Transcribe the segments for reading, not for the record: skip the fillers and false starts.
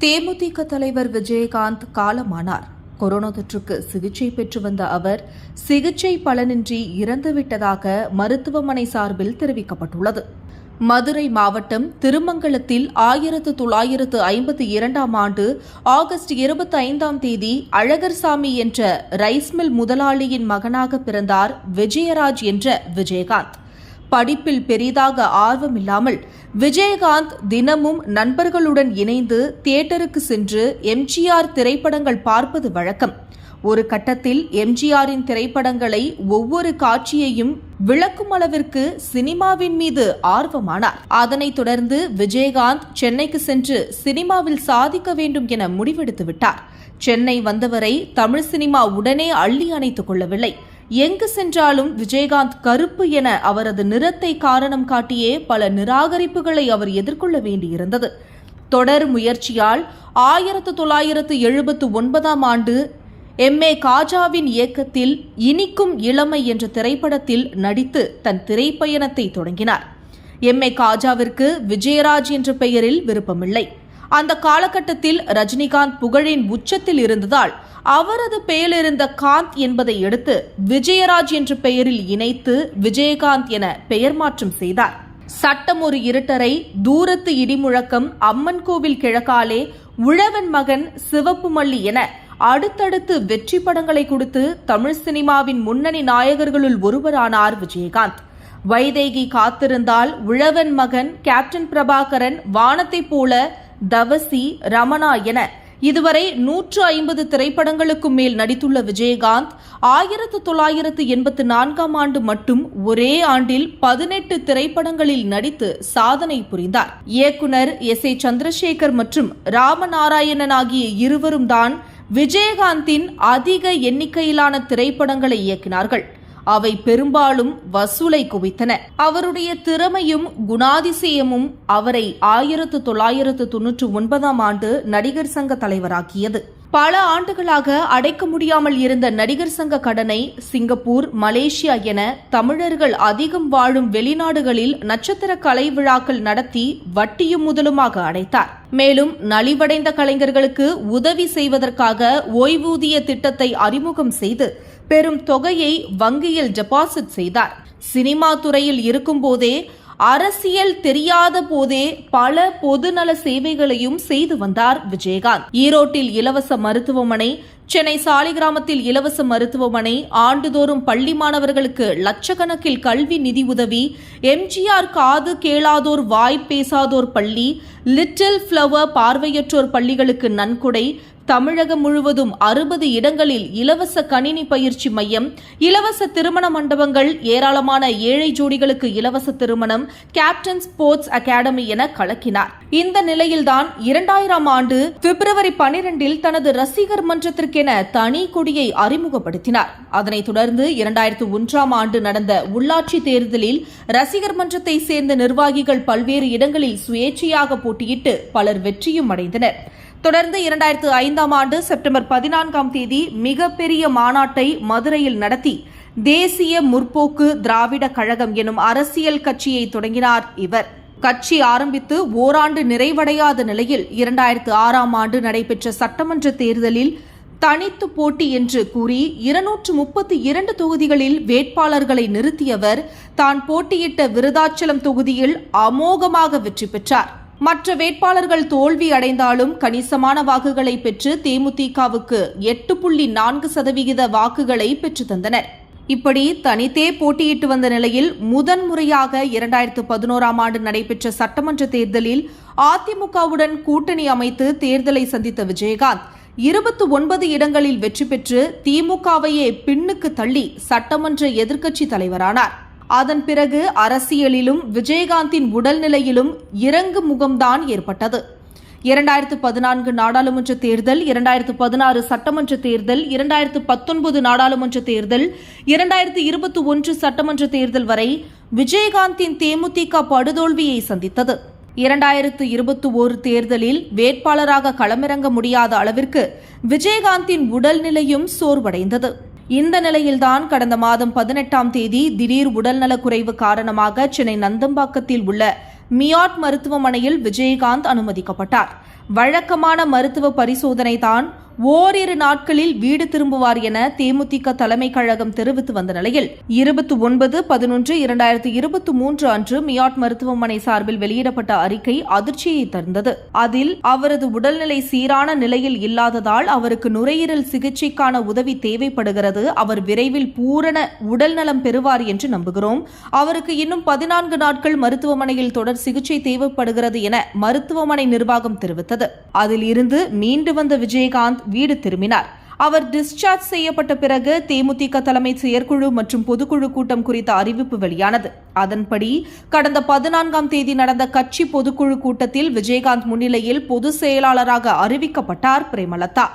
தேமுதிக தலைவர் விஜயகாந்த் காலமானார். கொரோனா தொற்றுக்கு சிகிச்சை பெற்று வந்த அவர் சிகிச்சை பலனின்றி இறந்துவிட்டதாக மருத்துவமனை சார்பில் தெரிவிக்கப்பட்டுள்ளது. மதுரை மாவட்டம் திருமங்கலத்தில் 1952 ஆண்டு ஆகஸ்ட் 25 அழகர்சாமி என்ற ரைஸ் மில் முதலாளியின் மகனாக பிறந்தார் விஜயராஜ் என்ற விஜயகாந்த். படிப்பில் பெரிதாக ஆர்வமில்லாமல் விஜயகாந்த் தினமும் நண்பர்களுடன் இணைந்து தியேட்டருக்கு சென்று எம்ஜிஆர் திரைப்படங்கள் பார்ப்பது வழக்கம். ஒரு கட்டத்தில் எம்ஜிஆரின் திரைப்படங்களை ஒவ்வொரு காட்சியையும் விளக்கும் அளவிற்கு சினிமாவின் மீது ஆர்வமானார். அதனைத் தொடர்ந்து விஜயகாந்த் சென்னைக்கு சென்று சினிமாவில் சாதிக்க வேண்டும் என முடிவெடுத்து விட்டார். சென்னை வந்தவரை தமிழ் சினிமா உடனே அள்ளி அணைத்துக் கொள்ளவில்லை. எங்கு சென்றாலும் விஜயகாந்த் கருப்பு என அவரது நிறத்தை காரணம் காட்டியே பல நிராகரிப்புகளை அவர் எதிர்கொள்ள வேண்டியிருந்தது. தொடர் முயற்சியால் 1979 ஆண்டு M.A. காஜாவின் இயக்கத்தில் இனிக்கும் இளமை என்ற திரைப்படத்தில் நடித்து தன் திரைப்பயணத்தை தொடங்கினார். M.A. காஜாவிற்கு விஜயராஜ் என்ற பெயரில் விருப்பமில்லை. அந்த காலகட்டத்தில் ரஜினிகாந்த் புகழின் உச்சத்தில் இருந்ததால் அவரது பெயரிலிருந்த காந்த் என்பதை எடுத்து விஜயராஜ் என்ற பெயரில் இணைத்து விஜயகாந்த் என பெயர் மாற்றம் செய்தார். சட்டம் ஒரு இருட்டரை, தூரத்து இடிமுழக்கம், அம்மன் கோவில் கிழக்காலே, உழவன் மகன், சிவப்பு மல்லி என அடுத்தடுத்து வெற்றி படங்களை கொடுத்து தமிழ் சினிமாவின் முன்னணி நாயகர்களுள் ஒருவரானார் விஜயகாந்த். வைதேகி காத்திருந்தால், உழவன் மகன், கேப்டன் பிரபாகரன், வானத்தைப் போல, தவசி, ரமணா என இதுவரை 150 திரைப்படங்களுக்கும் மேல் நடித்துள்ள விஜயகாந்த் 1984 ஆண்டு மட்டும் ஒரே ஆண்டில் 18 திரைப்படங்களில் நடித்து சாதனை புரிந்தார். இயக்குனர் S.A. சந்திரசேகர் மற்றும் ராமநாராயணன் ஆகிய இருவரும் தான் விஜயகாந்தின் அதிக எண்ணிக்கையிலான திரைப்படங்களை இயக்கினார்கள். அவை பெரும்பாலும் வசூலை குவித்தன. அவருடைய திறமையும் குணாதிசயமும் அவரை 1999 ஆண்டு நடிகர் சங்க தலைவராக்கியது. பல ஆண்டுகளாக அடைக்க முடியாமல் இருந்த நடிகர் சங்க கடனை சிங்கப்பூர், மலேசியா என தமிழர்கள் அதிகம் வாழும் வெளிநாடுகளில் நட்சத்திர கலை விழாக்கள் நடத்தி வட்டியும் முதலுமாக அடைத்தார். மேலும் நலிவடைந்த கலைஞர்களுக்கு உதவி செய்வதற்காக ஓய்வூதிய திட்டத்தை அறிமுகம் செய்து பெரும் தொகையை வங்கியில் டெபாசிட் செய்தார். சினிமா துறையில் இருக்கும்போதே, அரசியல் தெரியாத போதே பல பொதுநல சேவைகளையும் செய்து வந்தார் விஜயகாந்த். ஈரோட்டில் இலவச மருத்துவமனை, சென்னை சாலிகிராமத்தில் இலவச மருத்துவமனை, ஆண்டுதோறும் பள்ளி மாணவர்களுக்கு லட்சக்கணக்கில் கல்வி நிதி உதவி, எம்ஜிஆர் காது கேளாதோர் வாய் பேசாதோர் பள்ளி, லிட்டில் ஃப்ளவர் பார்வையற்றோர் பள்ளிகளுக்கு நன்கொடை, தமிழகம் முழுவதும் 60 இடங்களில் இலவச கணினி பயிற்சி மையம், இலவச திருமண மண்டபங்கள், ஏராளமான ஏழை ஜோடிகளுக்கு இலவச திருமணம், கேப்டன் ஸ்போர்ட்ஸ் அகாடமி என கலக்கினார். இந்த நிலையில்தான் 2000 ஆண்டு பிப்ரவரி 12 தனது ரசிகர் மன்றத்திற்கென தனி கொடியை அறிமுகப்படுத்தினார். அதனைத் தொடர்ந்து 2001 ஆண்டு நடந்த உள்ளாட்சி தேர்தலில் ரசிகர் மன்றத்தை சேர்ந்த நிர்வாகிகள் பல்வேறு இடங்களில் சுயேட்சையாக போட்டியிட்டு பலர் வெற்றியும் அடைந்தனர். தொடர்ந்து 2005 ஆண்டு செப்டம்பர் 14 மிகப்பெரிய மாநாட்டை மதுரையில் நடத்தி தேசிய முற்போக்கு திராவிட கழகம் எனும் அரசியல் கட்சியை தொடங்கினார் இவர். கட்சி ஆரம்பித்து ஓராண்டு நிறைவடையாத நிலையில் 2006 ஆண்டு நடைபெற்ற சட்டமன்ற தேர்தலில் தனித்து போட்டி என்று கூறி 232 தொகுதிகளில் வேட்பாளர்களை நிறுத்தியவர் தான் போட்டியிட்ட விருதாச்சலம் தொகுதியில் அமோகமாக வெற்றி பெற்றார். மற்ற வேட்பாளர்கள் தோல்வி அடைந்தாலும் கணிசமான வாக்குகளை பெற்று தேமுதிகவுக்கு 8.4% வாக்குகளை பெற்று தந்தனர். இப்படி தனித்தே போட்டியிட்டு வந்த நிலையில் முதன்முறையாக 2011 ஆண்டு நடைபெற்ற சட்டமன்ற தேர்தலில் அதிமுகவுடன் கூட்டணி அமைத்து தேர்தலை சந்தித்த விஜயகாந்த் 29 இடங்களில் வெற்றி பெற்று திமுகவையே பின்னுக்கு தள்ளி சட்டமன்ற எதிர்க்கட்சி தலைவரானார். அதன் பிறகு அரசியலிலும் விஜயகாந்தின் உடல்நிலையிலும் இறங்கு முகம்தான் ஏற்பட்டது. 2014 நாடாளுமன்ற தேர்தல், 2016 சட்டமன்ற தேர்தல், 2019 நாடாளுமன்ற தேர்தல், 2021 சட்டமன்ற தேர்தல் வரை விஜயகாந்தின் தேமுதிக படுதோல்வியை சந்தித்தது. 2021 தேர்தலில் வேட்பாளராக களமிறங்க முடியாத அளவிற்கு விஜயகாந்தின் உடல்நிலையும் சோர்வடைந்தது. இந்த நிலையில்தான் கடந்த மாதம் 18 திடீர் உடல்நலக்குறைவு காரணமாக சென்னை நந்தம்பாக்கத்தில் உள்ள மியாட் மருத்துவமனையில் விஜயகாந்த் அனுமதிக்கப்பட்டார். வழக்கமான மருத்துவ பரிசோதனை தான், ஓரிரு நாட்களில் வீடு திரும்புவார் என தேமுதிக தலைமை கழகம் தெரிவித்து வந்த நிலையில் 29/11/2023 அன்று மியாட் மருத்துவமனை சார்பில் வெளியிடப்பட்ட அறிக்கை அதிர்ச்சியை தந்தது. அதில் அவரது உடல்நிலை சீரான நிலையில் இல்லாததால் அவருக்கு நுரையீரல் சிகிச்சைக்கான உதவி தேவைப்படுகிறது. அவர் விரைவில் பூரண உடல்நலம் பெறுவார் என்று நம்புகிறோம். அவருக்கு இன்னும் 14 நாட்கள் மருத்துவமனையில் தொடர் சிகிச்சை தேவைப்படுகிறது என மருத்துவமனை நிர்வாகம் தெரிவித்தது. அதில் இருந்து மீண்டு வந்த விஜயகாந்த் வீடு திரும்பினார். அவர் டிஸ்சார்ஜ் செய்யப்பட்ட பிறகு தேமுதிக தலைமை செயற்குழு மற்றும் பொதுக்குழு கூட்டம் குறித்த அறிவிப்பு வெளியானது. அதன்படி கடந்த 14ஆம் தேதி நடந்த கட்சி பொதுக்குழு கூட்டத்தில் விஜயகாந்த் முன்னிலையில் பொதுச் செயலாளராக அறிவிக்கப்பட்டார் பிரேமலதா.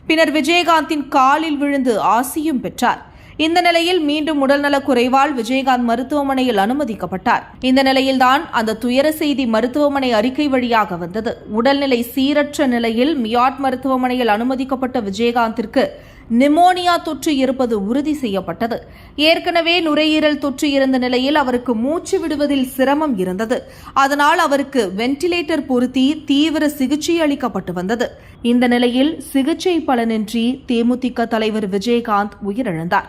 பின்னர் விஜயகாந்தின் காலில் விழுந்து ஆசியும் பெற்றார். இந்த நிலையில் மீண்டும் உடல்நலக் குறைவால் விஜயகாந்த் மருத்துவமனையில் அனுமதிக்கப்பட்டார். இந்த நிலையில்தான் அந்த துயர செய்தி மருத்துவமனை அறிக்கை வழியாக வந்தது. உடல்நிலை சீரற்ற நிலையில் மியாட் மருத்துவமனையில் அனுமதிக்கப்பட்ட விஜயகாந்திற்கு நிமோனியா தொற்று இருப்பது உறுதி செய்யப்பட்டது. ஏற்கனவே நுரையீரல் தொற்று இருந்த நிலையில் அவருக்கு மூச்சு விடுவதில் சிரமம் இருந்தது. அதனால் அவருக்கு வென்டிலேட்டர் பொருத்தி தீவிர சிகிச்சை அளிக்கப்பட்டு வந்தது. இந்த நிலையில் சிகிச்சை பலனின்றி தேமுதிக தலைவர் விஜயகாந்த் உயிரிழந்தார்.